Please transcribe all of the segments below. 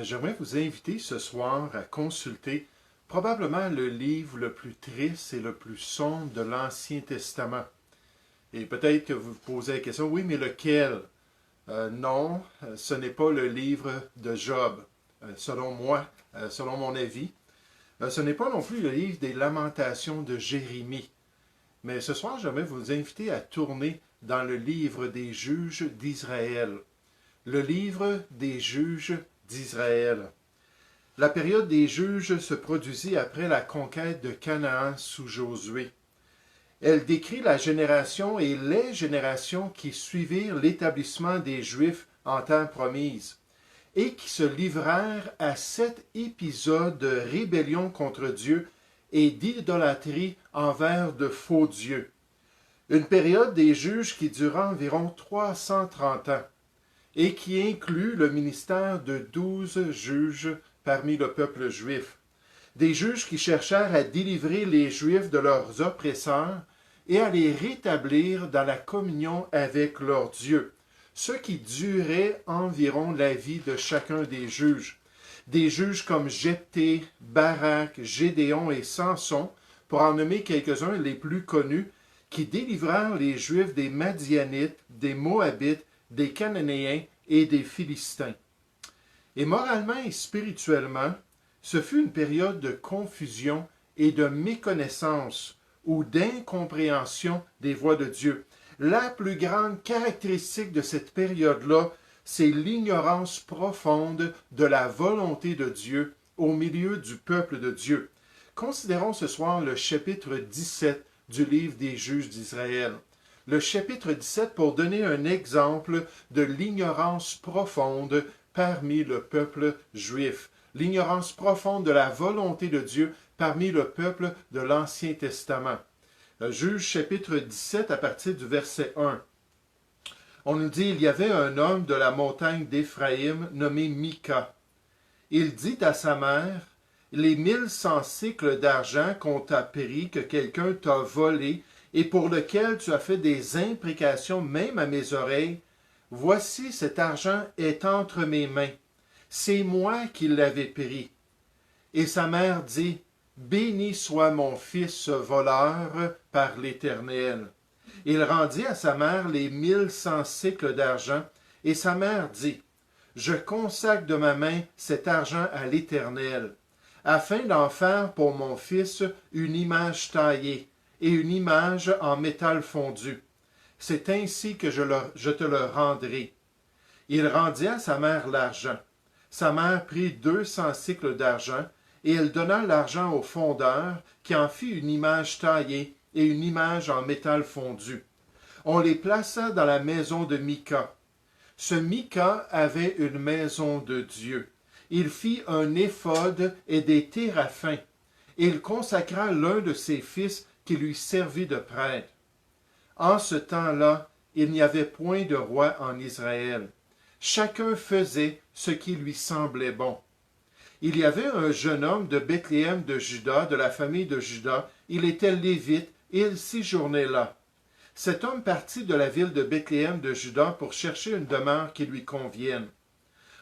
J'aimerais vous inviter ce soir à consulter probablement le livre le plus triste et le plus sombre de l'Ancien Testament. Et peut-être que vous vous posez la question, oui, mais lequel? Non, ce n'est pas le livre de Job, selon moi, selon mon avis. Ce n'est pas non plus le livre des Lamentations de Jérémie. Mais ce soir, j'aimerais vous inviter à tourner dans le livre des Juges d'Israël. Le livre des Juges d'Israël. La période des Juges se produisit après la conquête de Canaan sous Josué. Elle décrit la génération et les générations qui suivirent l'établissement des Juifs en terre promise et qui se livrèrent à 7 épisodes de rébellion contre Dieu et d'idolâtrie envers de faux dieux. Une période des Juges qui dura environ 330 ans et qui inclut le ministère de 12 juges parmi le peuple juif. Des juges qui cherchèrent à délivrer les Juifs de leurs oppresseurs et à les rétablir dans la communion avec leur Dieu, ce qui durait environ la vie de chacun des juges. Des juges comme Jephthé, Barak, Gédéon et Samson, pour en nommer quelques-uns les plus connus, qui délivrèrent les Juifs des Madianites, des Moabites, des Cananéens et des Philistins. Et moralement et spirituellement, ce fut une période de confusion et de méconnaissance ou d'incompréhension des voies de Dieu. La plus grande caractéristique de cette période-là, c'est l'ignorance profonde de la volonté de Dieu au milieu du peuple de Dieu. Considérons ce soir le chapitre 17 du livre des Juges d'Israël. Le chapitre 17 pour donner un exemple de l'ignorance profonde parmi le peuple juif. L'ignorance profonde de la volonté de Dieu parmi le peuple de l'Ancien Testament. Juge chapitre 17 à partir du verset 1. On nous dit, il y avait un homme de la montagne d'Éphraïm nommé Mika. Il dit à sa mère, les 1100 cycles d'argent qu'on t'a pris, que quelqu'un t'a volé, et pour lequel tu as fait des imprécations même à mes oreilles, voici cet argent est entre mes mains. C'est moi qui l'avais pris. Et sa mère dit, béni soit mon fils voleur par l'Éternel. Il rendit à sa mère les 1100 cycles d'argent, et sa mère dit, je consacre de ma main cet argent à l'Éternel, afin d'en faire pour mon fils une image taillée, et une image en métal fondu. C'est ainsi que je te le rendrai. Il rendit à sa mère l'argent. Sa mère prit 200 cycles d'argent, et elle donna l'argent au fondeur, qui en fit une image taillée et une image en métal fondu. On les plaça dans la maison de Mika. Ce Mika avait une maison de Dieu. Il fit un éphod et des téraphins. Il consacra l'un de ses fils qui lui servit de prêtre. En ce temps-là, il n'y avait point de roi en Israël. Chacun faisait ce qui lui semblait bon. Il y avait un jeune homme de Bethléem de Juda, de la famille de Juda. Il était lévite et il séjournait là. Cet homme partit de la ville de Bethléem de Juda pour chercher une demeure qui lui convienne.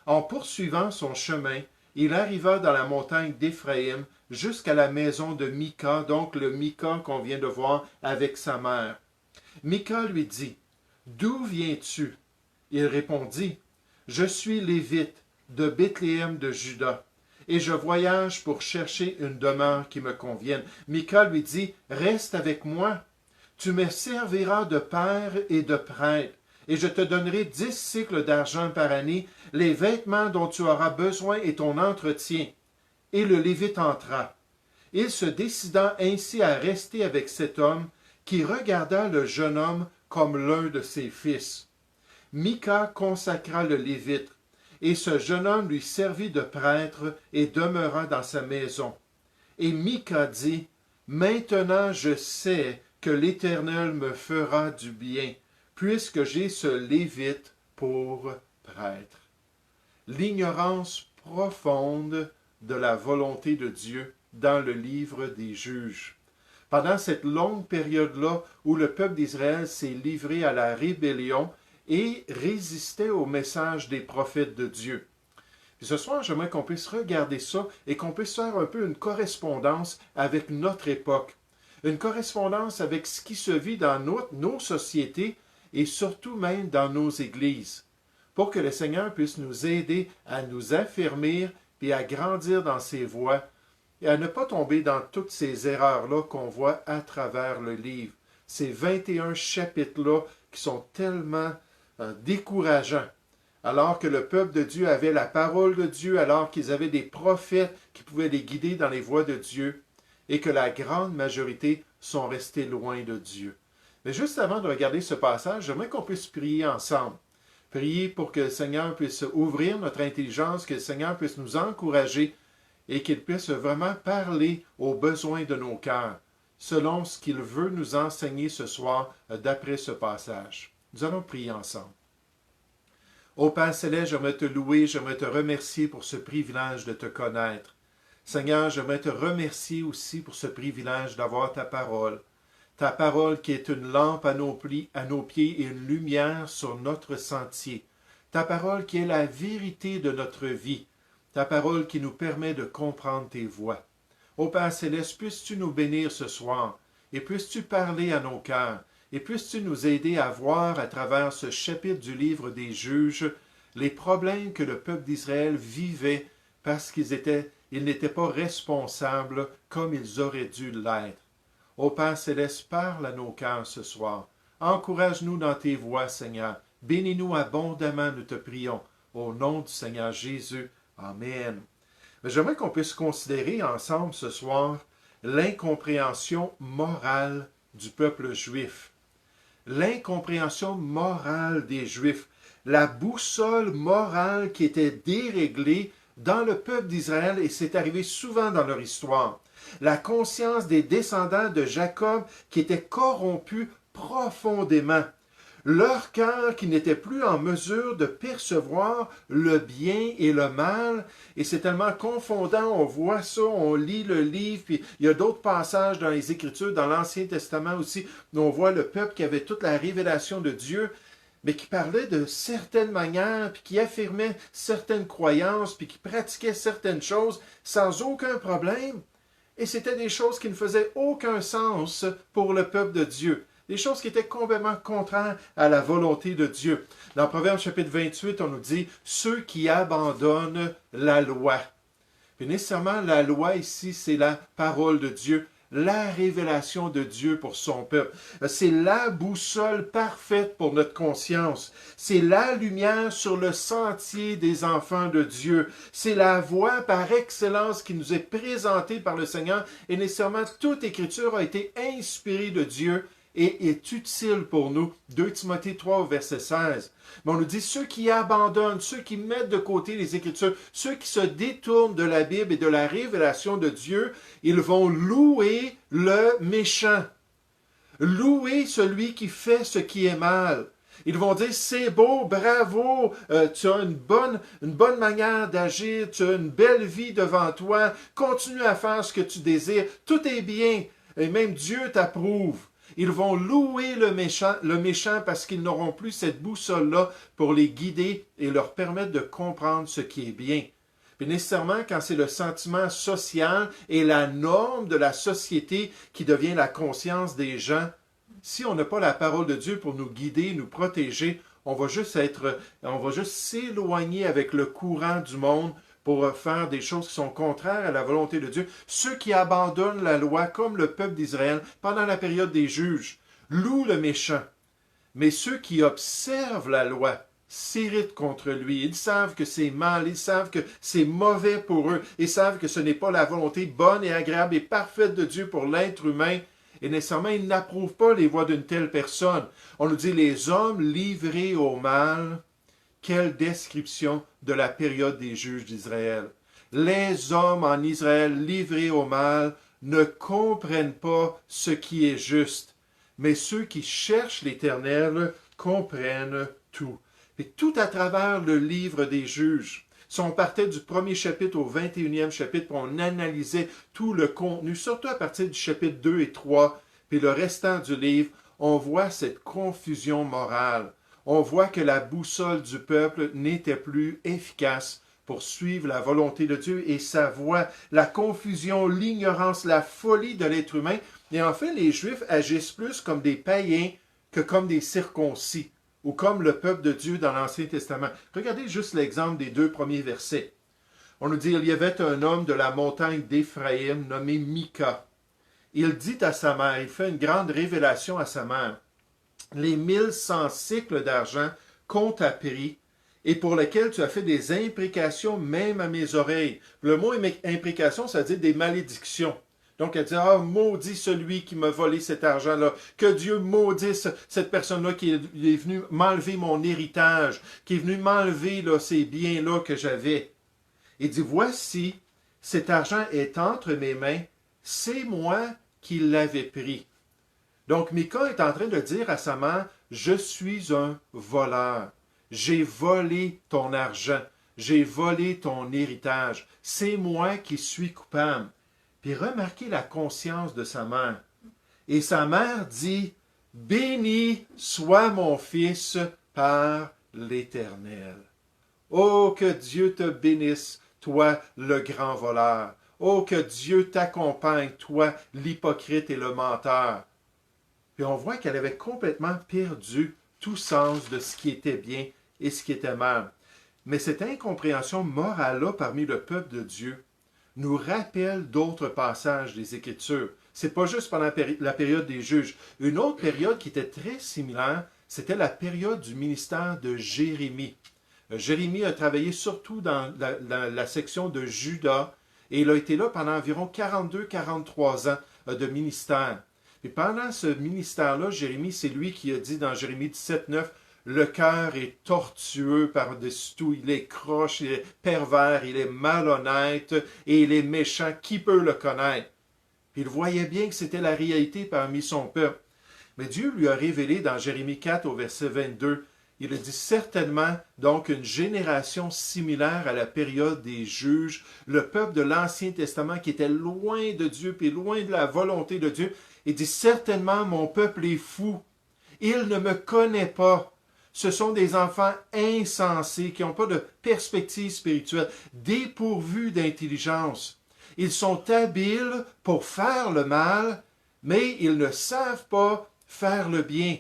En poursuivant son chemin, il arriva dans la montagne d'Éphraïm jusqu'à la maison de Mika, donc le Mika qu'on vient de voir avec sa mère. Mika lui dit, « D'où viens-tu? » Il répondit, « Je suis lévite de Bethléem de Juda, et je voyage pour chercher une demeure qui me convienne. » Mika lui dit, « Reste avec moi, tu me serviras de père et de prêtre, et je te donnerai 10 cycles d'argent par année, les vêtements dont tu auras besoin et ton entretien. » Et le Lévite entra. Il se décida ainsi à rester avec cet homme, qui regarda le jeune homme comme l'un de ses fils. Mika consacra le Lévite, et ce jeune homme lui servit de prêtre et demeura dans sa maison. Et Mika dit, « Maintenant je sais que l'Éternel me fera du bien, puisque j'ai ce Lévite pour prêtre. » L'ignorance profonde de la volonté de Dieu dans le livre des Juges. Pendant cette longue période-là où le peuple d'Israël s'est livré à la rébellion et résistait au message des prophètes de Dieu. Puis ce soir, j'aimerais qu'on puisse regarder ça et qu'on puisse faire un peu une correspondance avec notre époque. Une correspondance avec ce qui se vit dans nos sociétés et surtout même dans nos églises, pour que le Seigneur puisse nous aider à nous affermir et à grandir dans ses voies et à ne pas tomber dans toutes ces erreurs-là qu'on voit à travers le livre. Ces 21 chapitres-là qui sont tellement décourageants. Alors que le peuple de Dieu avait la parole de Dieu, alors qu'ils avaient des prophètes qui pouvaient les guider dans les voies de Dieu, et que la grande majorité sont restés loin de Dieu. Mais juste avant de regarder ce passage, j'aimerais qu'on puisse prier ensemble. Prier pour que le Seigneur puisse ouvrir notre intelligence, que le Seigneur puisse nous encourager et qu'il puisse vraiment parler aux besoins de nos cœurs, selon ce qu'il veut nous enseigner ce soir d'après ce passage. Nous allons prier ensemble. Ô Père Céleste, j'aimerais te louer, j'aimerais te remercier pour ce privilège de te connaître. Seigneur, j'aimerais te remercier aussi pour ce privilège d'avoir ta parole qui est une lampe à nos pieds et une lumière sur notre sentier. Ta parole qui est la vérité de notre vie. Ta parole qui nous permet de comprendre tes voies. Ô Père Céleste, puisses-tu nous bénir ce soir et puisses-tu parler à nos cœurs et puisses-tu nous aider à voir à travers ce chapitre du livre des Juges les problèmes que le peuple d'Israël vivait parce qu'ils n'étaient pas responsables comme ils auraient dû l'être. Ô Père Céleste, parle à nos cœurs ce soir. Encourage-nous dans tes voies, Seigneur. Bénis-nous abondamment, nous te prions. Au nom du Seigneur Jésus. Amen. Mais j'aimerais qu'on puisse considérer ensemble ce soir l'incompréhension morale du peuple juif. L'incompréhension morale des Juifs. La boussole morale qui était déréglée dans le peuple d'Israël, et c'est arrivé souvent dans leur histoire. La conscience des descendants de Jacob qui était corrompue profondément. Leur cœur qui n'était plus en mesure de percevoir le bien et le mal. Et c'est tellement confondant, on voit ça, on lit le livre, puis il y a d'autres passages dans les Écritures, dans l'Ancien Testament aussi, où on voit le peuple qui avait toute la révélation de Dieu, mais qui parlait de certaines manières, puis qui affirmait certaines croyances, puis qui pratiquait certaines choses sans aucun problème. Et c'était des choses qui ne faisaient aucun sens pour le peuple de Dieu. Des choses qui étaient complètement contraires à la volonté de Dieu. Dans Proverbe chapitre 28, on nous dit « ceux qui abandonnent la loi ». Puis nécessairement, la loi ici, c'est la parole de Dieu, la révélation de Dieu pour son peuple. C'est la boussole parfaite pour notre conscience. C'est la lumière sur le sentier des enfants de Dieu. C'est la voie par excellence qui nous est présentée par le Seigneur. Et nécessairement, toute écriture a été inspirée de Dieu et est utile pour nous. 2 Timothée 3, verset 16. Mais on nous dit, ceux qui abandonnent, ceux qui mettent de côté les Écritures, ceux qui se détournent de la Bible et de la révélation de Dieu, ils vont louer le méchant. Louer celui qui fait ce qui est mal. Ils vont dire, c'est beau, bravo, tu as une bonne manière d'agir, tu as une belle vie devant toi, continue à faire ce que tu désires, tout est bien, et même Dieu t'approuve. Ils vont louer le méchant parce qu'ils n'auront plus cette boussole-là pour les guider et leur permettre de comprendre ce qui est bien. Puis nécessairement, quand c'est le sentiment social et la norme de la société qui devient la conscience des gens, si on n'a pas la parole de Dieu pour nous guider, nous protéger, on va juste s'éloigner avec le courant du monde pour faire des choses qui sont contraires à la volonté de Dieu. Ceux qui abandonnent la loi, comme le peuple d'Israël, pendant la période des juges, louent le méchant. Mais ceux qui observent la loi s'irritent contre lui. Ils savent que c'est mal, ils savent que c'est mauvais pour eux, ils savent que ce n'est pas la volonté bonne et agréable et parfaite de Dieu pour l'être humain. Et nécessairement, ils n'approuvent pas les voies d'une telle personne. On nous dit les hommes livrés au mal. Quelle description de la période des juges d'Israël. Les hommes en Israël livrés au mal ne comprennent pas ce qui est juste, mais ceux qui cherchent l'Éternel comprennent tout. Et tout à travers le livre des juges, si on partait du premier chapitre au 21e chapitre, on analysait tout le contenu, surtout à partir du chapitre 2 et 3, puis le restant du livre, on voit cette confusion morale. On voit que la boussole du peuple n'était plus efficace pour suivre la volonté de Dieu et sa voie, la confusion, l'ignorance, la folie de l'être humain. Et en fait, les Juifs agissent plus comme des païens que comme des circoncis, ou comme le peuple de Dieu dans l'Ancien Testament. Regardez juste l'exemple des 2 premiers versets. On nous dit, il y avait un homme de la montagne d'Éphraïm nommé Mika. Il dit à sa mère, il fait une grande révélation à sa mère, les 1100 cycles d'argent qu'on t'a pris et pour lesquels tu as fait des imprécations même à mes oreilles. Le mot imprécation, ça veut dire des malédictions. Donc elle dit, ah, maudit celui qui m'a volé cet argent-là, que Dieu maudisse cette personne-là qui est venue m'enlever mon héritage, qui est venue m'enlever là, ces biens-là que j'avais. Il dit, voici, cet argent est entre mes mains, c'est moi qui l'avais pris. Donc Mika est en train de dire à sa mère, je suis un voleur, j'ai volé ton argent, j'ai volé ton héritage, c'est moi qui suis coupable. Puis remarquez la conscience de sa mère. Et sa mère dit, béni soit mon fils par l'Éternel. Oh, que Dieu te bénisse, toi le grand voleur. Oh, que Dieu t'accompagne, toi l'hypocrite et le menteur. Puis on voit qu'elle avait complètement perdu tout sens de ce qui était bien et ce qui était mal. Mais cette incompréhension morale-là parmi le peuple de Dieu nous rappelle d'autres passages des Écritures. C'est pas juste pendant la période des juges. Une autre période qui était très similaire, c'était la période du ministère de Jérémie. Jérémie a travaillé surtout dans la section de Juda et il a été là pendant environ 42-43 ans de ministère. Et pendant ce ministère-là, Jérémie, c'est lui qui a dit dans Jérémie 17-9, le cœur est tortueux par-dessus tout, il est croche, il est pervers, il est malhonnête et il est méchant. Qui peut le connaître? Puis il voyait bien que c'était la réalité parmi son peuple. Mais Dieu lui a révélé dans Jérémie 4 au verset 22, il a dit certainement donc une génération similaire à la période des juges, le peuple de l'Ancien Testament qui était loin de Dieu puis loin de la volonté de Dieu. Il dit certainement mon peuple est fou, il ne me connaît pas. Ce sont des enfants insensés qui n'ont pas de perspective spirituelle, dépourvus d'intelligence. Ils sont habiles pour faire le mal, mais ils ne savent pas faire le bien.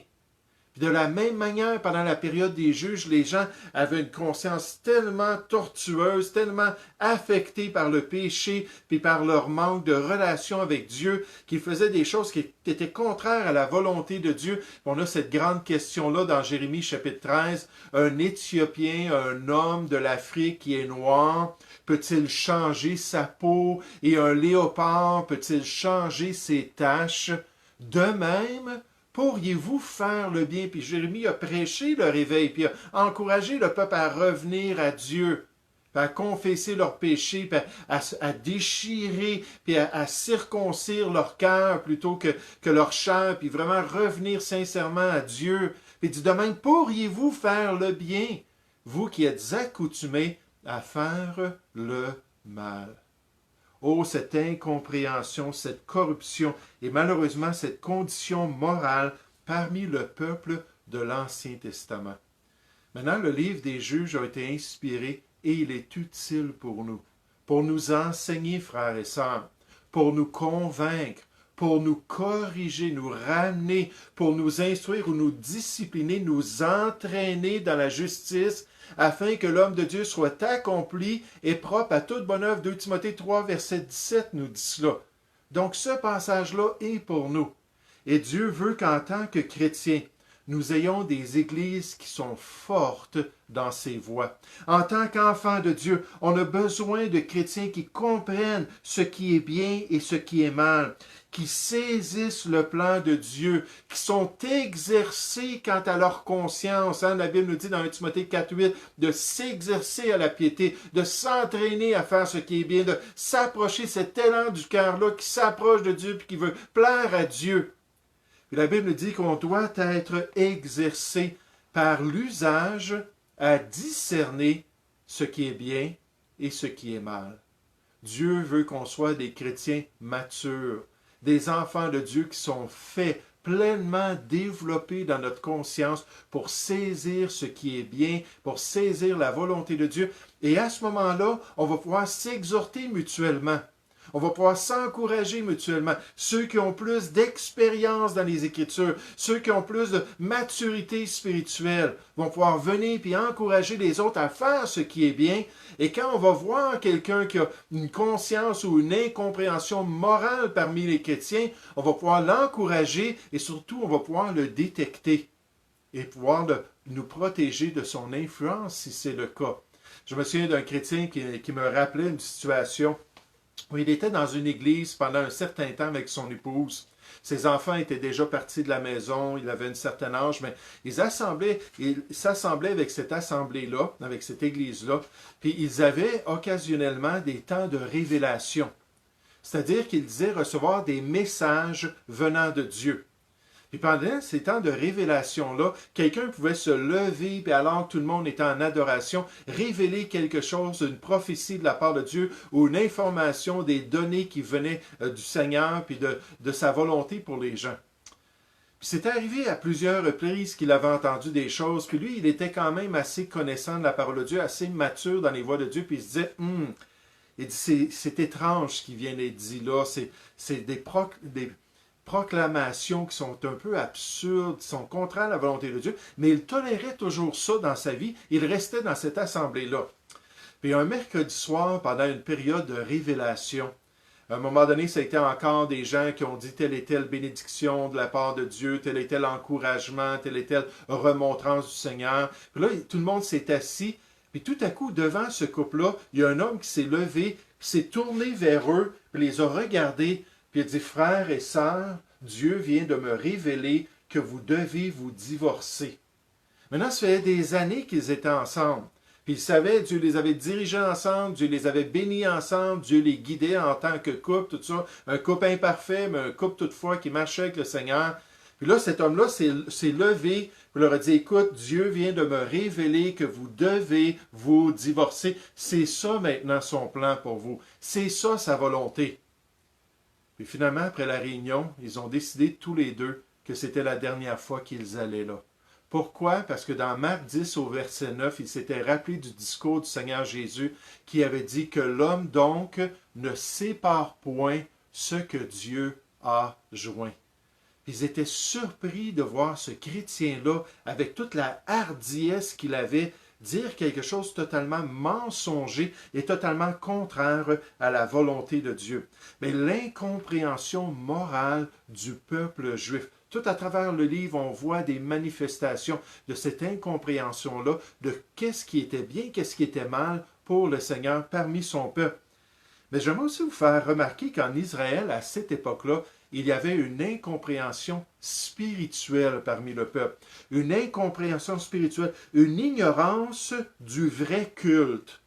Puis de la même manière, pendant la période des juges, les gens avaient une conscience tellement tortueuse, tellement affectée par le péché, puis par leur manque de relation avec Dieu, qu'ils faisaient des choses qui étaient contraires à la volonté de Dieu. On a cette grande question-là dans Jérémie chapitre 13. Un Éthiopien, un homme de l'Afrique qui est noir, peut-il changer sa peau? Et un léopard peut-il changer ses taches? De même, pourriez-vous faire le bien? Puis Jérémie a prêché le réveil, puis a encouragé le peuple à revenir à Dieu, puis à confesser leurs péchés, puis à déchirer, puis à circoncire leur cœur plutôt que leur chair, puis vraiment revenir sincèrement à Dieu. Puis il dit de même, pourriez-vous faire le bien, vous qui êtes accoutumés à faire le mal? Oh, cette incompréhension, cette corruption et malheureusement cette condition morale parmi le peuple de l'Ancien Testament. Maintenant, le livre des Juges a été inspiré et il est utile pour nous enseigner, frères et sœurs, pour nous convaincre, pour nous corriger, nous ramener, pour nous instruire ou nous discipliner, nous entraîner dans la justice, afin que l'homme de Dieu soit accompli et propre à toute bonne œuvre. 2 Timothée 3, verset 17 nous dit cela. Donc ce passage-là est pour nous. Et Dieu veut qu'en tant que chrétiens, nous ayons des églises qui sont fortes dans ces voies. En tant qu'enfants de Dieu, on a besoin de chrétiens qui comprennent ce qui est bien et ce qui est mal, qui saisissent le plan de Dieu, qui sont exercés quant à leur conscience. La Bible nous dit dans 1 Timothée 4.8 de s'exercer à la piété, de s'entraîner à faire ce qui est bien, de s'approcher cet élan du cœur-là qui s'approche de Dieu et qui veut plaire à Dieu. Puis la Bible dit qu'on doit être exercé par l'usage à discerner ce qui est bien et ce qui est mal. Dieu veut qu'on soit des chrétiens matures, des enfants de Dieu qui sont faits pleinement développé dans notre conscience pour saisir ce qui est bien, pour saisir la volonté de Dieu. Et à ce moment-là, on va pouvoir s'exhorter mutuellement. On va pouvoir s'encourager mutuellement. Ceux qui ont plus d'expérience dans les Écritures, ceux qui ont plus de maturité spirituelle, vont pouvoir venir puis encourager les autres à faire ce qui est bien. Et quand on va voir quelqu'un qui a une conscience ou une incompréhension morale parmi les chrétiens, on va pouvoir l'encourager et surtout on va pouvoir le détecter et pouvoir nous protéger de son influence si c'est le cas. Je me souviens d'un chrétien qui me rappelait une situation où il était dans une église pendant un certain temps avec son épouse. Ses enfants étaient déjà partis de la maison, il avait un certain âge, mais ils s'assemblaient avec cette assemblée-là, avec cette église-là, puis ils avaient occasionnellement des temps de révélation. C'est-à-dire qu'ils disaient recevoir des messages venant de Dieu. Puis pendant ces temps de révélation-là, quelqu'un pouvait se lever, puis alors que tout le monde était en adoration, révéler quelque chose, une prophétie de la part de Dieu, ou une information, des données qui venaient du Seigneur, puis de sa volonté pour les gens. Puis c'est arrivé à plusieurs reprises qu'il avait entendu des choses, puis lui, il était quand même assez connaissant de la parole de Dieu, assez mature dans les voies de Dieu, puis il se disait, il dit, c'est étrange ce qui vient d'être dit là, c'est des proclamations qui sont un peu absurdes, qui sont contraires à la volonté de Dieu, mais il tolérait toujours ça dans sa vie, il restait dans cette assemblée-là. Puis un mercredi soir, pendant une période de révélation, à un moment donné, ça a été encore des gens qui ont dit telle et telle bénédiction de la part de Dieu, tel et tel encouragement, telle et telle remontrance du Seigneur. Puis là, tout le monde s'est assis, puis tout à coup, devant ce couple-là, il y a un homme qui s'est levé, qui s'est tourné vers eux, puis les a regardés, puis il a dit, frères et sœurs, Dieu vient de me révéler que vous devez vous divorcer. Maintenant, ça fait des années qu'ils étaient ensemble. Puis ils savaient, Dieu les avait dirigés ensemble, Dieu les avait bénis ensemble, Dieu les guidait en tant que couple, tout ça. Un couple imparfait, mais un couple toutefois qui marchait avec le Seigneur. Puis là, cet homme-là s'est levé, puis leur a dit, écoute, Dieu vient de me révéler que vous devez vous divorcer. C'est ça maintenant son plan pour vous. C'est ça sa volonté. Puis finalement, après la réunion, ils ont décidé tous les deux que c'était la dernière fois qu'ils allaient là. Pourquoi? Parce que dans Marc 10 au verset 9, ils s'étaient rappelés du discours du Seigneur Jésus qui avait dit que l'homme donc ne sépare point ce que Dieu a joint. Ils étaient surpris de voir ce chrétien-là, avec toute la hardiesse qu'il avait, dire quelque chose totalement mensonger et totalement contraire à la volonté de Dieu. Mais l'incompréhension morale du peuple juif, tout à travers le livre, on voit des manifestations de cette incompréhension-là, de qu'est-ce qui était bien, qu'est-ce qui était mal pour le Seigneur parmi son peuple. Mais j'aimerais aussi vous faire remarquer qu'en Israël, à cette époque-là, il y avait une incompréhension spirituelle parmi le peuple. Une incompréhension spirituelle, une ignorance du vrai culte.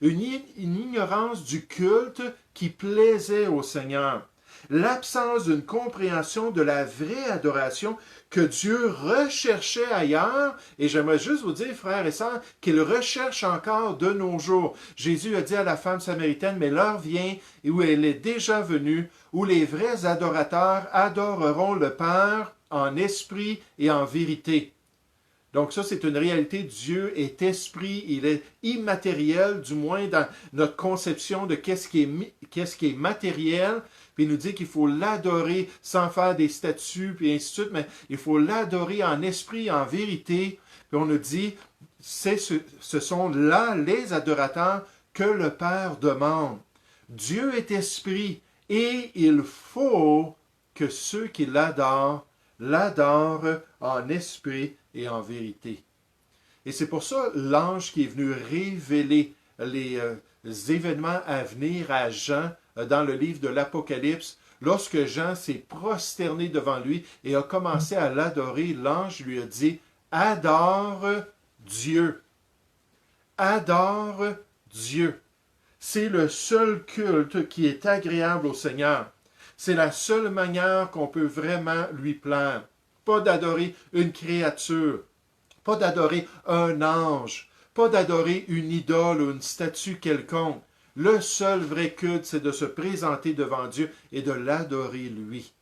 Une ignorance du culte qui plaisait au Seigneur. L'absence d'une compréhension de la vraie adoration que Dieu recherchait ailleurs, et j'aimerais juste vous dire, frères et sœurs, qu'il recherche encore de nos jours. Jésus a dit à la femme samaritaine, mais l'heure vient, et où elle est déjà venue, où les vrais adorateurs adoreront le Père en esprit et en vérité. Donc ça, c'est une réalité. Dieu est esprit, il est immatériel, du moins dans notre conception de qu'est-ce qui est matériel. Puis il nous dit qu'il faut l'adorer sans faire des statues, puis ainsi de suite, mais il faut l'adorer en esprit, en vérité. Puis on nous dit, ce sont là les adorateurs que le Père demande. Dieu est esprit et il faut que ceux qui l'adorent en esprit et en vérité. Et c'est pour ça l'ange qui est venu révéler les événements à venir à Jean dans le livre de l'Apocalypse, lorsque Jean s'est prosterné devant lui et a commencé à l'adorer, l'ange lui a dit « Adore Dieu. Adore Dieu. » C'est le seul culte qui est agréable au Seigneur. C'est la seule manière qu'on peut vraiment lui plaire. Pas d'adorer une créature, pas d'adorer un ange, pas d'adorer une idole ou une statue quelconque. Le seul vrai culte, c'est de se présenter devant Dieu et de l'adorer lui.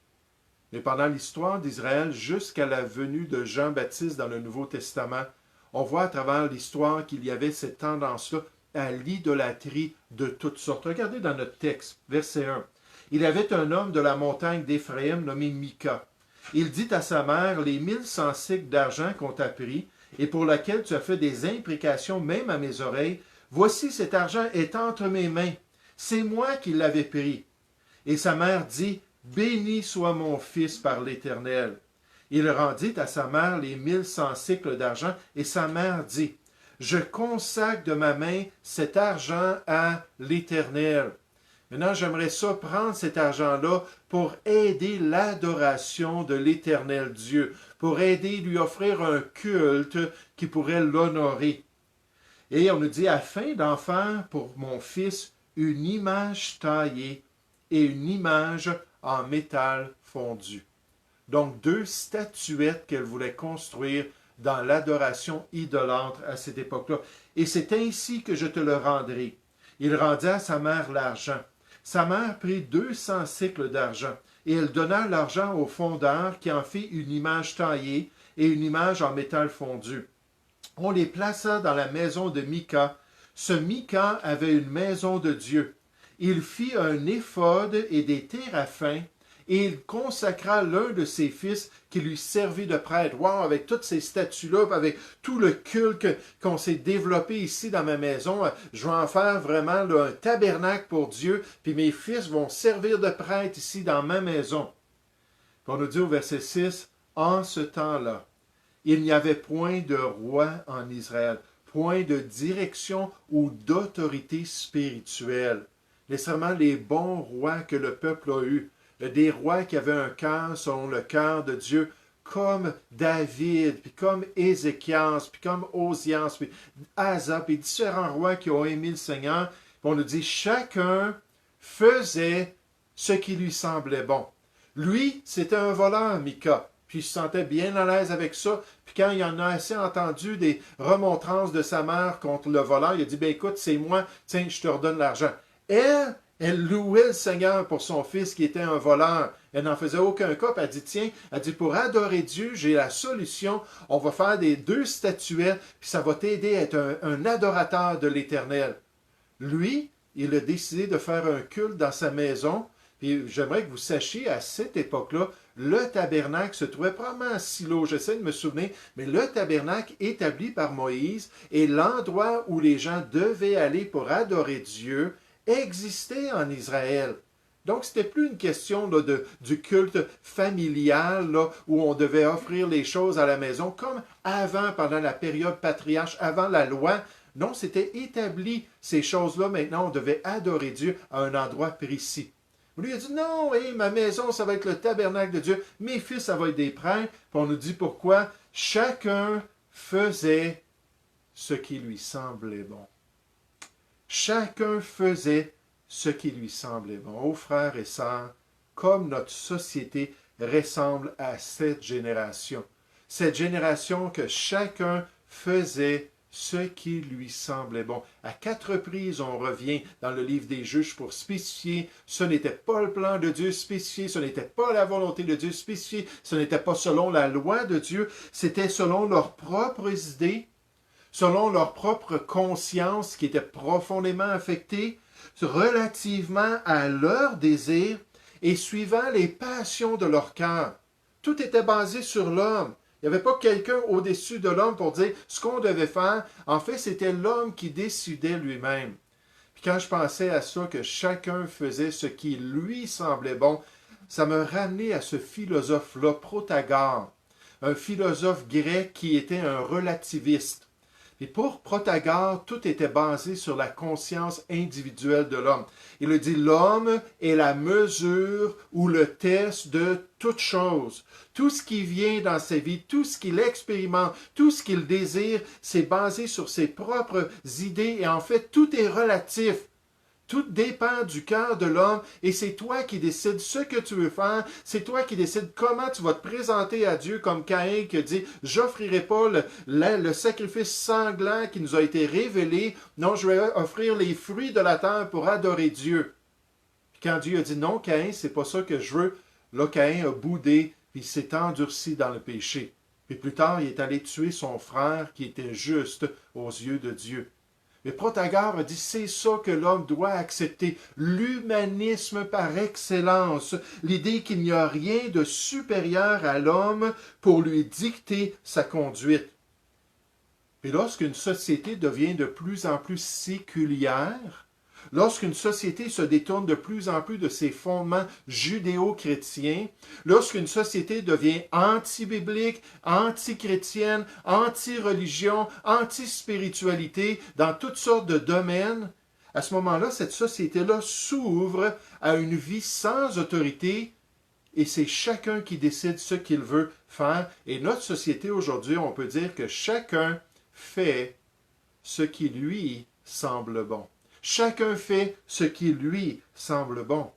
Mais pendant l'histoire d'Israël, jusqu'à la venue de Jean-Baptiste dans le Nouveau Testament, on voit à travers l'histoire qu'il y avait cette tendance-là à l'idolâtrie de toutes sortes. Regardez dans notre texte, verset 1. Il y avait un homme de la montagne d'Éphraïm nommé Mika. Il dit à sa mère, les 1100 cycles d'argent qu'on t'a pris et pour laquelle tu as fait des imprécations même à mes oreilles, voici cet argent est entre mes mains. C'est moi qui l'avais pris. Et sa mère dit, béni soit mon fils par l'Éternel. Il rendit à sa mère les 1100 cycles d'argent et sa mère dit, je consacre de ma main cet argent à l'Éternel. Maintenant, j'aimerais ça prendre cet argent-là pour aider l'adoration de l'Éternel Dieu, pour aider, lui offrir un culte qui pourrait l'honorer. Et on nous dit, afin d'en faire pour mon fils une image taillée et une image en métal fondu. Donc, deux statuettes qu'elle voulait construire dans l'adoration idolâtre à cette époque-là. Et c'est ainsi que je te le rendrai. Il rendit à sa mère l'argent. Sa mère prit 200 cycles d'argent, et elle donna l'argent au fondeur qui en fit une image taillée et une image en métal fondu. On les plaça dans la maison de Mika. Ce Mika avait une maison de Dieu. Il fit un éphod et des téraphins, et il consacra l'un de ses fils qui lui servit de prêtre. Wow, avec toutes ces statues-là, avec tout le culte qu'on s'est développé ici dans ma maison, je vais en faire vraiment là, un tabernacle pour Dieu, puis mes fils vont servir de prêtre ici dans ma maison. Puis on nous dit au verset 6, en ce temps-là, il n'y avait point de roi en Israël, point de direction ou d'autorité spirituelle. Nécessairement les bons rois que le peuple a eus. Des rois qui avaient un cœur selon le cœur de Dieu, comme David, puis comme Ézéchias, puis comme Osias, puis Asa, puis différents rois qui ont aimé le Seigneur. Puis on nous dit, chacun faisait ce qui lui semblait bon. Lui, c'était un voleur, Mika, puis il se sentait bien à l'aise avec ça. Puis quand il en a assez entendu des remontrances de sa mère contre le voleur, il a dit, ben écoute, c'est moi, tiens, je te redonne l'argent. Elle louait le Seigneur pour son fils qui était un voleur. Elle n'en faisait aucun cas. Puis elle dit, tiens, elle dit, pour adorer Dieu, j'ai la solution. On va faire des deux statuettes, puis ça va t'aider à être un adorateur de l'Éternel. Lui, il a décidé de faire un culte dans sa maison. Puis j'aimerais que vous sachiez, à cette époque-là, le tabernacle se trouvait probablement à Silo, j'essaie de me souvenir, mais le tabernacle établi par Moïse est l'endroit où les gens devaient aller pour adorer Dieu, existait en Israël. Donc, ce n'était plus une question là, du culte familial là, où on devait offrir les choses à la maison, comme avant, pendant la période patriarche, avant la loi. Non, c'était établi, ces choses-là. Maintenant, on devait adorer Dieu à un endroit précis. Lui a dit, non, hey, ma maison, ça va être le tabernacle de Dieu. Mes fils, ça va être des prêtres. Puis on nous dit pourquoi. Chacun faisait ce qui lui semblait bon. Chacun faisait ce qui lui semblait bon. Oh frères et sœurs, comme notre société ressemble à cette génération. Cette génération que chacun faisait ce qui lui semblait bon. À 4 reprises, on revient dans le livre des Juges pour spécifier, ce n'était pas le plan de Dieu spécifié, ce n'était pas la volonté de Dieu spécifiée, ce n'était pas selon la loi de Dieu, c'était selon leurs propres idées, selon leur propre conscience qui était profondément affectée, relativement à leurs désirs et suivant les passions de leur cœur. Tout était basé sur l'homme. Il n'y avait pas quelqu'un au-dessus de l'homme pour dire ce qu'on devait faire. En fait, c'était l'homme qui décidait lui-même. Puis quand je pensais à ça, que chacun faisait ce qui lui semblait bon, ça me ramenait à ce philosophe-là, Protagore, un philosophe grec qui était un relativiste. Et pour Protagore, tout était basé sur la conscience individuelle de l'homme. Il a dit, l'homme est la mesure ou le test de toute chose. Tout ce qui vient dans sa vie, tout ce qu'il expérimente, tout ce qu'il désire, c'est basé sur ses propres idées et en fait, tout est relatif. Tout dépend du cœur de l'homme et c'est toi qui décides ce que tu veux faire. C'est toi qui décides comment tu vas te présenter à Dieu comme Caïn qui dit « J'offrirai pas le sacrifice sanglant qui nous a été révélé. Non, je vais offrir les fruits de la terre pour adorer Dieu. » Puis quand Dieu a dit « Non, Caïn, c'est pas ça que je veux. Là, Caïn a boudé, puis il s'est endurci dans le péché. Puis plus tard, il est allé tuer son frère qui était juste aux yeux de Dieu. Mais Protagore a dit, c'est ça que l'homme doit accepter, l'humanisme par excellence, l'idée qu'il n'y a rien de supérieur à l'homme pour lui dicter sa conduite. Et lorsqu'une société devient de plus en plus séculière, lorsqu'une société se détourne de plus en plus de ses fondements judéo-chrétiens, lorsqu'une société devient anti-biblique, anti-chrétienne, anti-religion, anti-spiritualité, dans toutes sortes de domaines, à ce moment-là, cette société-là s'ouvre à une vie sans autorité et c'est chacun qui décide ce qu'il veut faire. Et notre société aujourd'hui, on peut dire que chacun fait ce qui lui semble bon. Chacun fait ce qui lui semble bon.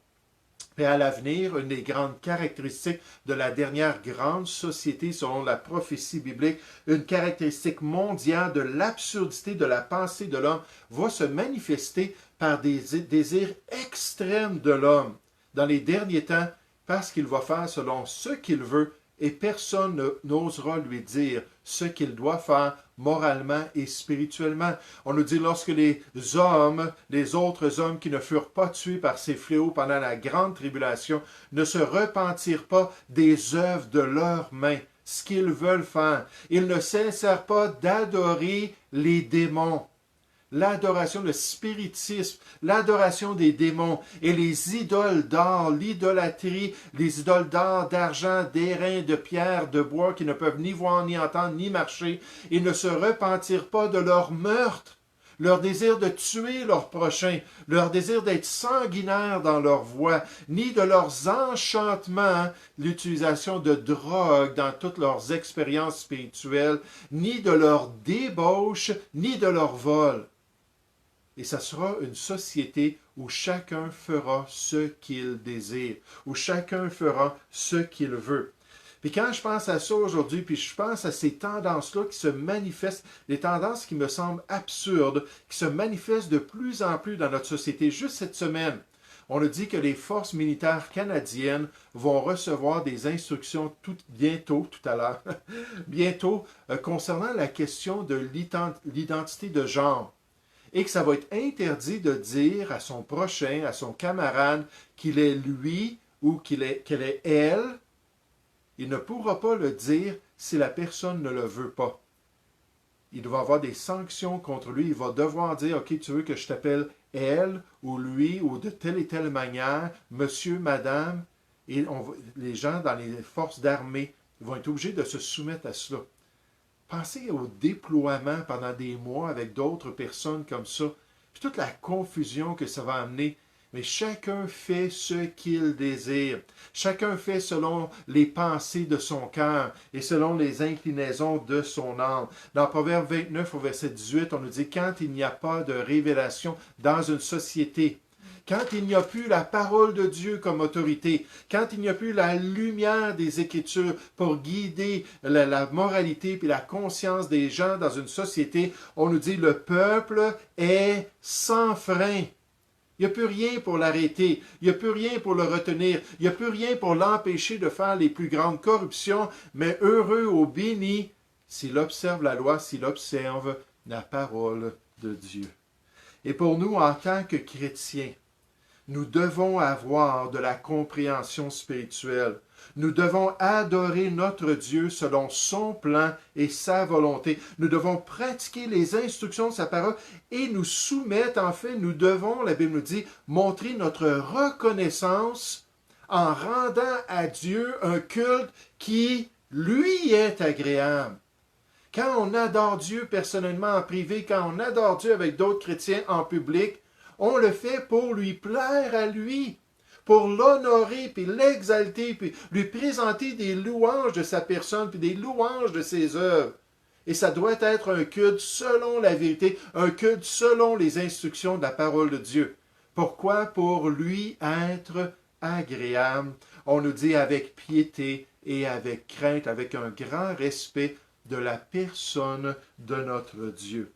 Et à l'avenir, une des grandes caractéristiques de la dernière grande société selon la prophétie biblique, une caractéristique mondiale de l'absurdité de la pensée de l'homme, va se manifester par des désirs extrêmes de l'homme dans les derniers temps, parce qu'il va faire selon ce qu'il veut et personne n'osera lui dire ce qu'il doit faire moralement et spirituellement. On nous dit lorsque les hommes, les autres hommes qui ne furent pas tués par ces fléaux pendant la grande tribulation, ne se repentirent pas des œuvres de leurs mains, ce qu'ils veulent faire. Ils ne cessèrent pas d'adorer les démons. L'adoration, le spiritisme, l'adoration des démons et les idoles d'or, l'idolâtrie, les idoles d'or, d'argent, d'airain, de pierre, de bois qui ne peuvent ni voir, ni entendre, ni marcher, ils ne se repentirent pas de leur meurtre, leur désir de tuer leur prochain, leur désir d'être sanguinaire dans leur voie, ni de leurs enchantements, l'utilisation de drogue dans toutes leurs expériences spirituelles, ni de leur débauche, ni de leur vol. Et ça sera une société où chacun fera ce qu'il désire, où chacun fera ce qu'il veut. Puis quand je pense à ça aujourd'hui, puis je pense à ces tendances-là qui se manifestent, des tendances qui me semblent absurdes, qui se manifestent de plus en plus dans notre société. Juste cette semaine, on a dit que les forces militaires canadiennes vont recevoir des instructions bientôt, tout à l'heure, bientôt, concernant la question de l'identité de genre. Et que ça va être interdit de dire à son prochain, à son camarade, qu'il est lui ou qu'elle est elle. Il ne pourra pas le dire si la personne ne le veut pas. Il doit avoir des sanctions contre lui. Il va devoir dire, OK, tu veux que je t'appelle elle ou lui ou de telle et telle manière, monsieur, madame. Et les gens dans les forces d'armée vont être obligés de se soumettre à cela. Pensez au déploiement pendant des mois avec d'autres personnes comme ça, puis toute la confusion que ça va amener. Mais chacun fait ce qu'il désire. Chacun fait selon les pensées de son cœur et selon les inclinaisons de son âme. Dans Proverbe 29 au verset 18, on nous dit « Quand il n'y a pas de révélation dans une société, quand il n'y a plus la parole de Dieu comme autorité, quand il n'y a plus la lumière des Écritures pour guider la moralité et la conscience des gens dans une société, on nous dit le peuple est sans frein. Il n'y a plus rien pour l'arrêter, il n'y a plus rien pour le retenir, il n'y a plus rien pour l'empêcher de faire les plus grandes corruptions, mais heureux ou béni s'il observe la loi, s'il observe la parole de Dieu. Et pour nous, en tant que chrétiens, nous devons avoir de la compréhension spirituelle. Nous devons adorer notre Dieu selon son plan et sa volonté. Nous devons pratiquer les instructions de sa parole et nous soumettre, en fait, nous devons, la Bible nous dit, montrer notre reconnaissance en rendant à Dieu un culte qui, lui, est agréable. Quand on adore Dieu personnellement en privé, quand on adore Dieu avec d'autres chrétiens en public, on le fait pour lui plaire à lui, pour l'honorer, puis l'exalter, puis lui présenter des louanges de sa personne, puis des louanges de ses œuvres. Et ça doit être un culte selon la vérité, un culte selon les instructions de la parole de Dieu. Pourquoi? Pour lui être agréable. On nous dit avec piété et avec crainte, avec un grand respect de la personne de notre Dieu.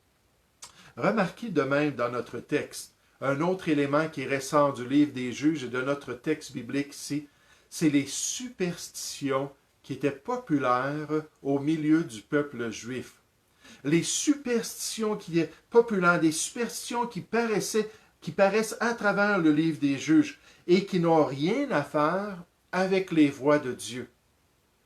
Remarquez de même dans notre texte, un autre élément qui ressort du livre des Juges et de notre texte biblique ici, c'est les superstitions qui étaient populaires au milieu du peuple juif. Les superstitions qui étaient populaires, des superstitions qui paraissent à travers le livre des Juges et qui n'ont rien à faire avec les voies de Dieu.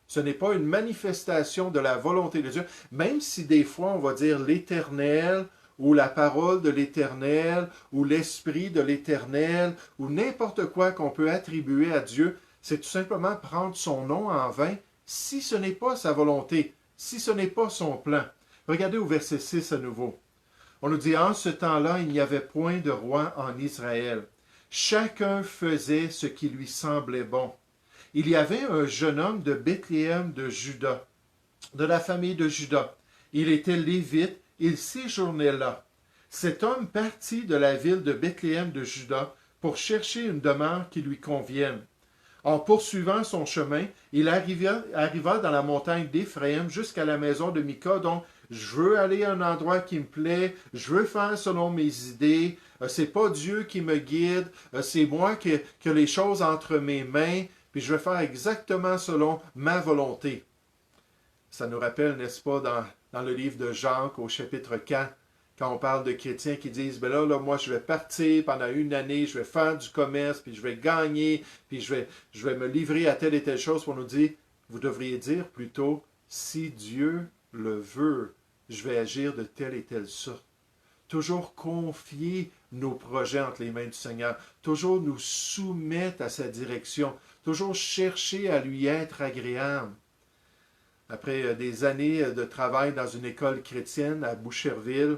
Ce n'est pas une manifestation de la volonté de Dieu, même si des fois on va dire l'Éternel ou la parole de l'Éternel ou l'Esprit de l'Éternel ou n'importe quoi qu'on peut attribuer à Dieu, c'est tout simplement prendre son nom en vain si ce n'est pas sa volonté, si ce n'est pas son plan. Regardez au verset 6 à nouveau. On nous dit, en ce temps-là, il n'y avait point de roi en Israël. Chacun faisait ce qui lui semblait bon. Il y avait un jeune homme de Bethléem de Juda, de la famille de Juda. Il était lévite, il séjournait là. Cet homme partit de la ville de Bethléem de Juda pour chercher une demeure qui lui convienne. En poursuivant son chemin, il arriva dans la montagne d'Éphraïm jusqu'à la maison de Mika. Donc, je veux aller à un endroit qui me plaît, je veux faire selon mes idées, c'est pas Dieu qui me guide, c'est moi qui ai les choses entre mes mains, puis je vais faire exactement selon ma volonté. Ça nous rappelle, n'est-ce pas, dans le livre de Jacques au chapitre 4, quand on parle de chrétiens qui disent, ben là, moi, je vais partir pendant une année, je vais faire du commerce, puis je vais gagner, puis je vais me livrer à telle et telle chose. Pour nous dire, vous devriez dire plutôt, si Dieu le veut, je vais agir de telle et telle sorte. Toujours confier nos projets entre les mains du Seigneur, toujours nous soumettre à sa direction, toujours chercher à lui être agréable. Après des années de travail dans une école chrétienne à Boucherville,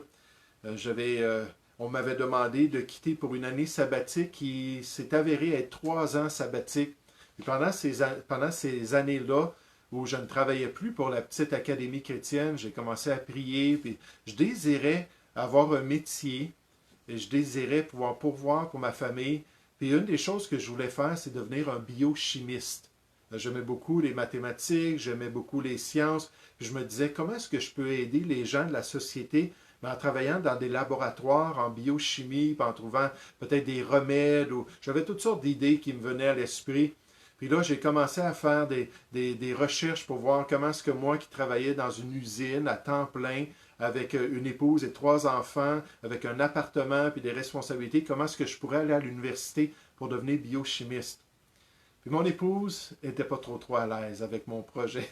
on m'avait demandé de quitter pour une année sabbatique qui s'est avérée être 3 ans sabbatique. Et pendant ces années-là, où je ne travaillais plus pour la petite académie chrétienne, j'ai commencé à prier, puis je désirais avoir un métier, et je désirais pouvoir pourvoir pour ma famille. Puis une des choses que je voulais faire, c'est devenir un biochimiste. J'aimais beaucoup les mathématiques, j'aimais beaucoup les sciences, puis je me disais, comment est-ce que je peux aider les gens de la société en travaillant dans des laboratoires en biochimie, puis en trouvant peut-être des remèdes, ou j'avais toutes sortes d'idées qui me venaient à l'esprit. Puis là, j'ai commencé à faire des recherches pour voir comment est-ce que moi qui travaillais dans une usine à temps plein, avec une épouse et 3 enfants, avec un appartement puis des responsabilités, comment est-ce que je pourrais aller à l'université pour devenir biochimiste. Puis mon épouse n'était pas trop à l'aise avec mon projet.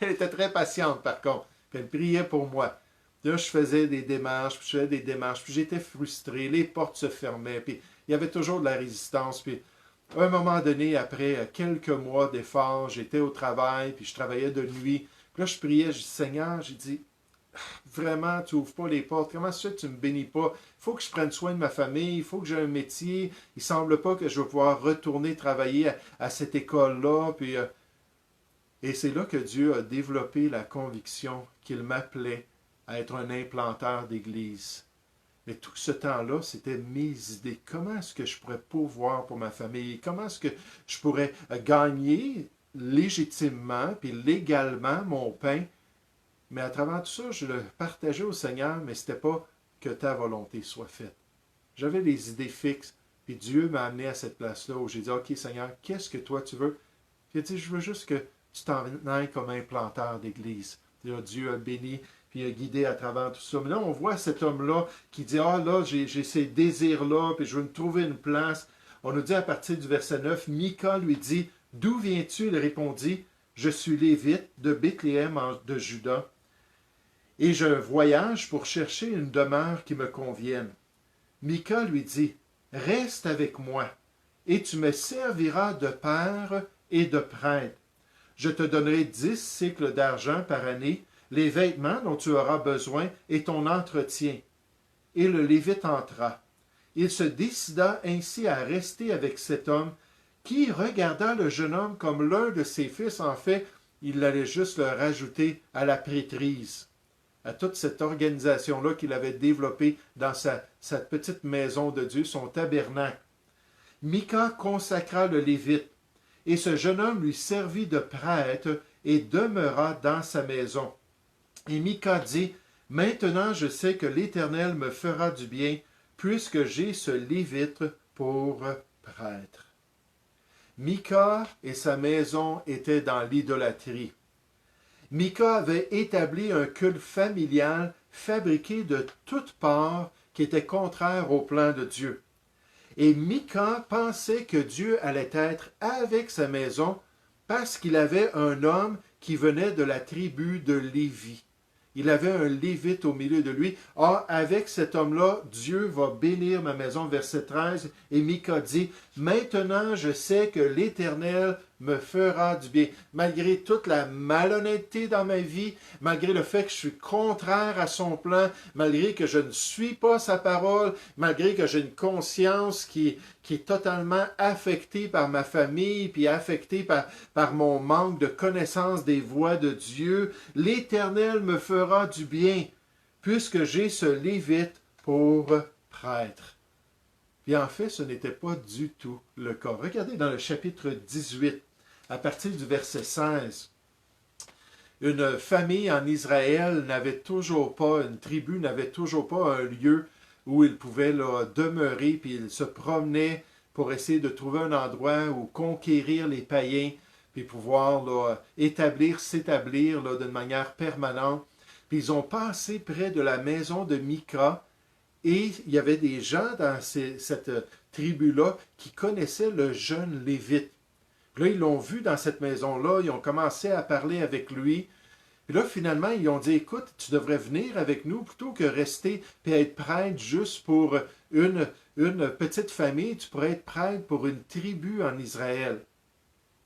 Elle était très patiente par contre. Puis elle priait pour moi. Puis là, je faisais des démarches, puis j'étais frustré, les portes se fermaient, puis il y avait toujours de la résistance. Puis à un moment donné, après quelques mois d'efforts, j'étais au travail, puis je travaillais de nuit. Puis là, je priais, je dis, Seigneur, j'ai dit, vraiment, tu n'ouvres pas les portes. Comment ça, tu ne me bénis pas? Il faut que je prenne soin de ma famille, il faut que j'ai un métier. Il ne semble pas que je vais pouvoir retourner travailler à cette école-là. Et c'est là que Dieu a développé la conviction qu'il m'appelait à être un implanteur d'église. Mais tout ce temps-là, c'était mes idées. Comment est-ce que je pourrais pourvoir pour ma famille? Comment est-ce que je pourrais gagner légitimement puis légalement mon pain? Mais à travers tout ça, je le partageais au Seigneur, mais ce n'était pas que ta volonté soit faite. J'avais des idées fixes, puis Dieu m'a amené à cette place-là où j'ai dit, OK Seigneur, qu'est-ce que toi tu veux? Puis il a dit, je veux juste que tu t'en ailles comme implanteur d'église. Dieu a béni, puis il a guidé à travers tout ça. Mais là, on voit cet homme-là qui dit, ah là, j'ai ces désirs-là, puis je veux me trouver une place. On nous dit à partir du verset 9, Mika lui dit, d'où viens-tu? Il répondit, je suis lévite de Bethléem de Juda. Et je voyage pour chercher une demeure qui me convienne. Mika lui dit, reste avec moi, et tu me serviras de père et de prêtre. Je te donnerai 10 cycles d'argent par année, les vêtements dont tu auras besoin et ton entretien. Et le Lévite entra. Il se décida ainsi à rester avec cet homme, qui regarda le jeune homme comme l'un de ses fils. En fait, il allait juste le rajouter à la prêtrise, à toute cette organisation-là qu'il avait développée dans sa petite maison de Dieu, son tabernacle. Mika consacra le Lévite, et ce jeune homme lui servit de prêtre et demeura dans sa maison. Et Mika dit, « Maintenant je sais que l'Éternel me fera du bien, puisque j'ai ce Lévite pour prêtre. » Mika et sa maison étaient dans l'idolâtrie. Mika avait établi un culte familial fabriqué de toutes parts qui était contraire au plan de Dieu. Et Mika pensait que Dieu allait être avec sa maison parce qu'il avait un homme qui venait de la tribu de Lévi. Il avait un Lévite au milieu de lui. Ah, avec cet homme-là, Dieu va bénir ma maison. Verset 13. Et Mika dit, maintenant je sais que l'Éternel me fera du bien. Malgré toute la malhonnêteté dans ma vie, malgré le fait que je suis contraire à son plan, malgré que je ne suis pas sa parole, malgré que j'ai une conscience qui est totalement affectée par ma famille, puis affectée par mon manque de connaissance des voies de Dieu, l'Éternel me fera du bien, puisque j'ai ce Lévite pour prêtre. Puis en fait, ce n'était pas du tout le cas. Regardez dans le chapitre 18, à partir du verset 16. Une famille en Israël n'avait toujours pas, une tribu n'avait toujours pas un lieu où ils pouvaient là, demeurer, puis ils se promenaient pour essayer de trouver un endroit où conquérir les païens, puis pouvoir là, s'établir là, d'une manière permanente. Puis ils ont passé près de la maison de Mika, et il y avait des gens dans cette tribu-là qui connaissaient le jeune Lévite. Puis là, ils l'ont vu dans cette maison-là, ils ont commencé à parler avec lui. Puis là, finalement, ils ont dit, écoute, tu devrais venir avec nous plutôt que rester et être prêtre juste pour une petite famille, tu pourrais être prêtre pour une tribu en Israël.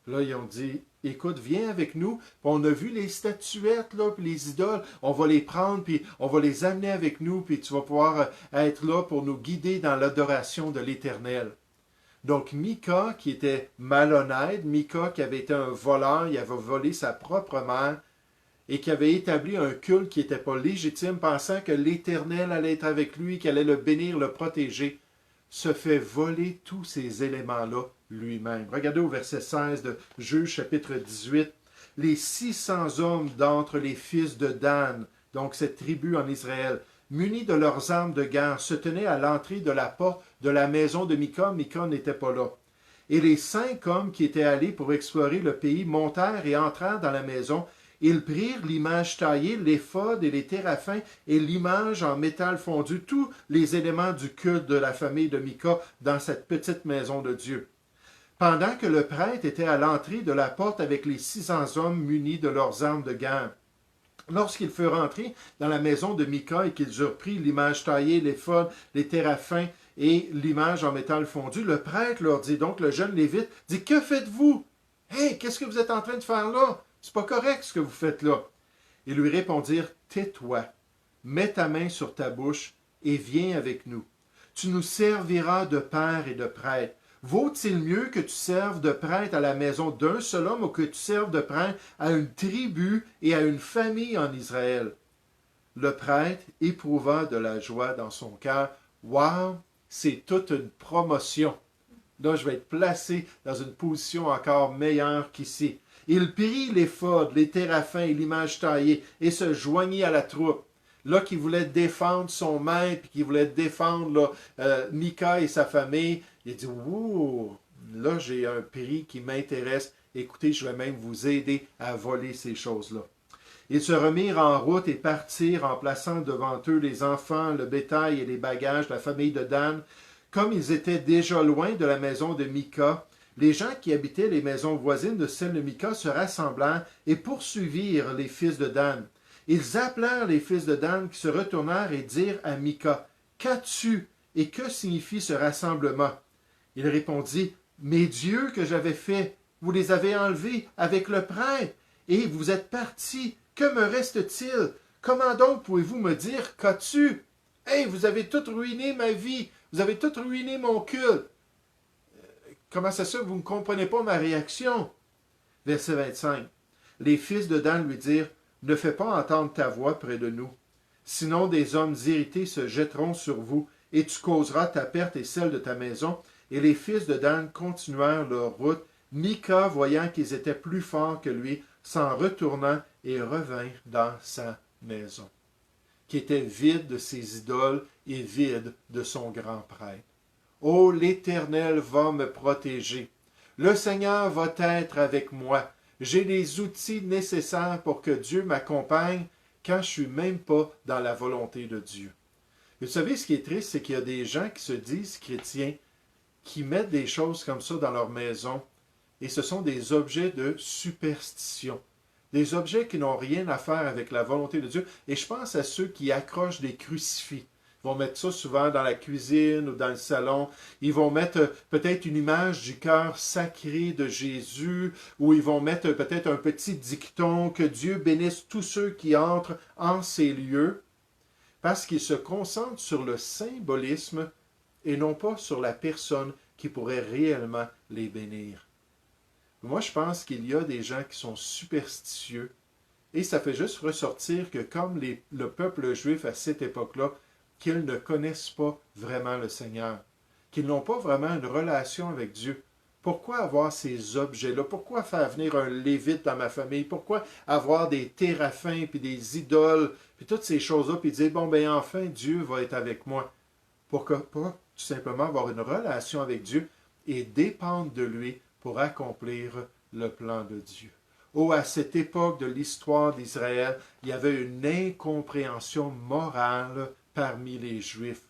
Là, ils ont dit, écoute, viens avec nous. Puis on a vu les statuettes, là, puis les idoles. On va les prendre, puis on va les amener avec nous, puis tu vas pouvoir être là pour nous guider dans l'adoration de l'Éternel. Donc, Mika, qui était malhonnête, Mika, qui avait été un voleur, il avait volé sa propre mère, et qui avait établi un culte qui n'était pas légitime, pensant que l'Éternel allait être avec lui, qu'il allait le bénir, le protéger, se fait voler tous ces éléments-là lui-même. Regardez au verset 16 de Juge chapitre 18. Les 600 hommes d'entre les fils de Dan, donc cette tribu en Israël, munis de leurs armes de guerre, se tenaient à l'entrée de la porte de la maison de Mika. Mika n'était pas là. Et les 5 hommes qui étaient allés pour explorer le pays montèrent et entrèrent dans la maison. Ils prirent l'image taillée, l'éphod et les téraphins et l'image en métal fondu, tous les éléments du culte de la famille de Mika dans cette petite maison de Dieu. Pendant que le prêtre était à l'entrée de la porte avec les 600 hommes munis de leurs armes de guerre, lorsqu'ils furent entrés dans la maison de Mika et qu'ils eurent pris l'image taillée, l'éphod, les téraphins et l'image en métal fondu, le prêtre leur dit, donc le jeune Lévite, dit, que faites-vous? Hey, qu'est-ce que vous êtes en train de faire là? C'est pas correct ce que vous faites là. Ils lui répondirent, tais-toi, mets ta main sur ta bouche et viens avec nous. Tu nous serviras de père et de prêtre. Vaut-il mieux que tu serves de prêtre à la maison d'un seul homme ou que tu serves de prêtre à une tribu et à une famille en Israël? Le prêtre éprouva de la joie dans son cœur. Waouh, c'est toute une promotion. Là, je vais être placé dans une position encore meilleure qu'ici. Il prit l'éphod, les téraphins et l'image taillée et se joignit à la troupe. Là, qui voulait défendre son maître, qui voulait défendre là, Mika et sa famille, il dit, ouh, là, j'ai un prix qui m'intéresse. Écoutez, je vais même vous aider à voler ces choses-là. Ils se remirent en route et partirent en plaçant devant eux les enfants, le bétail et les bagages de la famille de Dan. Comme ils étaient déjà loin de la maison de Mika, les gens qui habitaient les maisons voisines de celle de Mika se rassemblèrent et poursuivirent les fils de Dan. Ils appelèrent les fils de Dan qui se retournèrent et dirent à Mika, « Qu'as-tu et que signifie ce rassemblement? » Il répondit, « Mes dieux que j'avais faits, vous les avez enlevés avec le prêtre et vous êtes partis. Que me reste-t-il? Comment donc pouvez-vous me dire, qu'as-tu? Hey, vous avez tout ruiné ma vie, vous avez tout ruiné mon culte. Comment ça se fait que vous ne comprenez pas ma réaction? » Verset 25. Les fils de Dan lui dirent, « Ne fais pas entendre ta voix près de nous. Sinon des hommes irrités se jetteront sur vous, et tu causeras ta perte et celle de ta maison. » Et les fils de Dan continuèrent leur route. Mika, voyant qu'ils étaient plus forts que lui, s'en retourna et revint dans sa maison, qui était vide de ses idoles et vide de son grand prêtre. « Oh, l'Éternel va me protéger. Le Seigneur va être avec moi. J'ai les outils nécessaires pour que Dieu m'accompagne quand je ne suis même pas dans la volonté de Dieu. Et vous savez, ce qui est triste, c'est qu'il y a des gens qui se disent chrétiens, qui mettent des choses comme ça dans leur maison, et ce sont des objets de superstition. Des objets qui n'ont rien à faire avec la volonté de Dieu. Et je pense à ceux qui accrochent des crucifix. Ils vont mettre ça souvent dans la cuisine ou dans le salon. Ils vont mettre peut-être une image du cœur sacré de Jésus, ou ils vont mettre peut-être un petit dicton que Dieu bénisse tous ceux qui entrent en ces lieux, parce qu'ils se concentrent sur le symbolisme et non pas sur la personne qui pourrait réellement les bénir. Moi, je pense qu'il y a des gens qui sont superstitieux et ça fait juste ressortir que comme le peuple juif à cette époque-là, qu'ils ne connaissent pas vraiment le Seigneur, qu'ils n'ont pas vraiment une relation avec Dieu. Pourquoi avoir ces objets-là? Pourquoi faire venir un lévite dans ma famille? Pourquoi avoir des téraphins, puis des idoles, puis toutes ces choses-là, puis dire, bon, ben enfin, Dieu va être avec moi. Pourquoi pas tout simplement avoir une relation avec Dieu et dépendre de lui pour accomplir le plan de Dieu. Oh, à cette époque de l'histoire d'Israël, il y avait une incompréhension morale parmi les Juifs.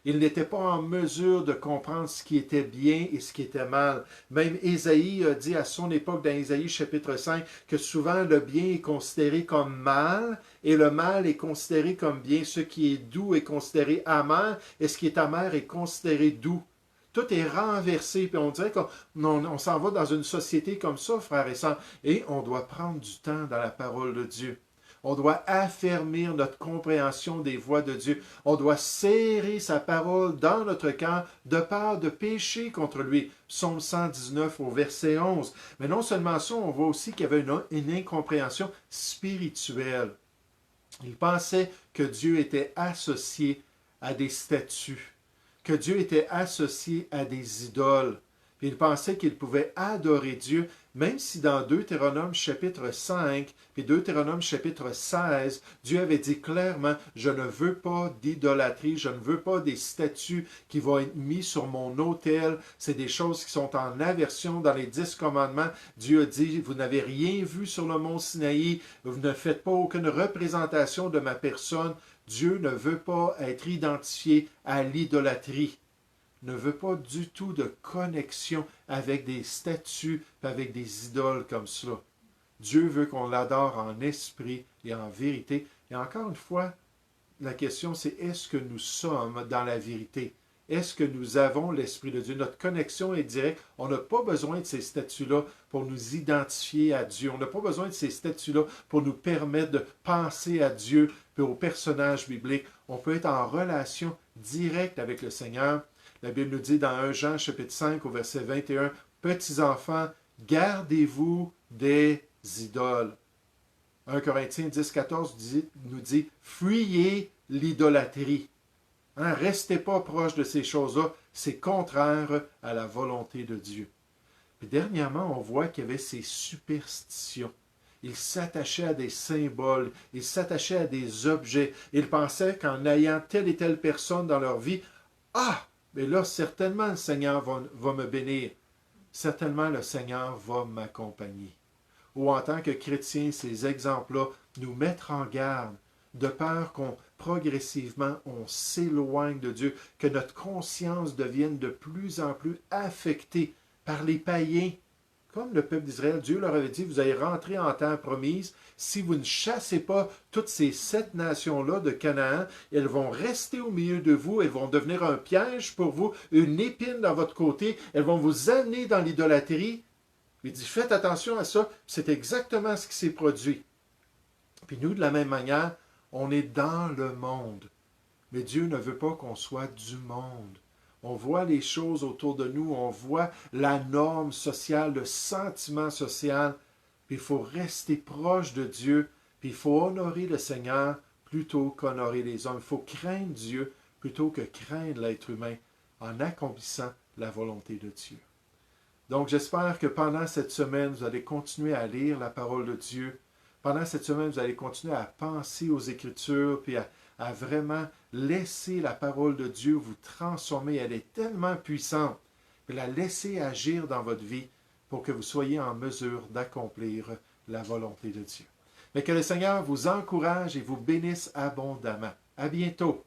Ils n'étaient pas en mesure de comprendre ce qui était bien et ce qui était mal. Même Ésaïe a dit à son époque, dans Ésaïe chapitre 5, que souvent le bien est considéré comme mal et le mal est considéré comme bien. Ce qui est doux est considéré amer et ce qui est amer est considéré doux. Tout est renversé, puis on dirait qu'on s'en va dans une société comme ça, frères et sœurs, et on doit prendre du temps dans la parole de Dieu. On doit affermir notre compréhension des voies de Dieu. On doit serrer sa parole dans notre cœur de peur de pécher contre lui. Psaume 119 au verset 11. Mais non seulement ça, on voit aussi qu'il y avait une incompréhension spirituelle. Ils pensaient que Dieu était associé à des statues, que Dieu était associé à des idoles. Puis ils pensaient qu'ils pouvaient adorer Dieu, même si dans Deutéronome chapitre 5, puis Deutéronome chapitre 16, Dieu avait dit clairement, je ne veux pas d'idolâtrie, je ne veux pas des statues qui vont être mis sur mon autel. C'est des choses qui sont en aversion dans les 10 commandements. Dieu a dit, vous n'avez rien vu sur le mont Sinaï, vous ne faites pas aucune représentation de ma personne. Dieu ne veut pas être identifié à l'idolâtrie, ne veut pas du tout de connexion avec des statues, avec des idoles comme cela. Dieu veut qu'on l'adore en esprit et en vérité. Et encore une fois, la question c'est est-ce que nous sommes dans la vérité? Est-ce que nous avons l'Esprit de Dieu? Notre connexion est directe. On n'a pas besoin de ces statuts-là pour nous identifier à Dieu. On n'a pas besoin de ces statuts-là pour nous permettre de penser à Dieu et au personnage biblique. On peut être en relation directe avec le Seigneur. La Bible nous dit dans 1 Jean chapitre 5 au verset 21, « Petits enfants, gardez-vous des idoles. » 1 Corinthiens 10, 14 nous dit « Fuyez l'idolâtrie. » Restez pas proche de ces choses-là, c'est contraire à la volonté de Dieu. Puis dernièrement, on voit qu'il y avait ces superstitions. Ils s'attachaient à des symboles, ils s'attachaient à des objets. Ils pensaient qu'en ayant telle et telle personne dans leur vie, ah, mais là, certainement le Seigneur va me bénir. Certainement le Seigneur va m'accompagner. Ou en tant que chrétiens, ces exemples-là nous mettent en garde de peur qu'on progressivement, on s'éloigne de Dieu, que notre conscience devienne de plus en plus affectée par les païens. Comme le peuple d'Israël, Dieu leur avait dit, vous allez rentrer en terre promise. Si vous ne chassez pas toutes ces 7 nations-là de Canaan, elles vont rester au milieu de vous, elles vont devenir un piège pour vous, une épine dans votre côté, elles vont vous amener dans l'idolâtrie. Il dit, faites attention à ça, c'est exactement ce qui s'est produit. Puis nous, de la même manière, on est dans le monde. Mais Dieu ne veut pas qu'on soit du monde. On voit les choses autour de nous, on voit la norme sociale, le sentiment social. Puis il faut rester proche de Dieu, puis il faut honorer le Seigneur plutôt qu'honorer les hommes. Il faut craindre Dieu plutôt que craindre l'être humain en accomplissant la volonté de Dieu. Donc j'espère que pendant cette semaine, vous allez continuer à lire la parole de Dieu. Pendant cette semaine, vous allez continuer à penser aux Écritures, puis à vraiment laisser la parole de Dieu vous transformer. Elle est tellement puissante. Puis la laisser agir dans votre vie. pour que vous soyez en mesure d'accomplir la volonté de Dieu. Mais que le Seigneur vous encourage et vous bénisse abondamment. À bientôt.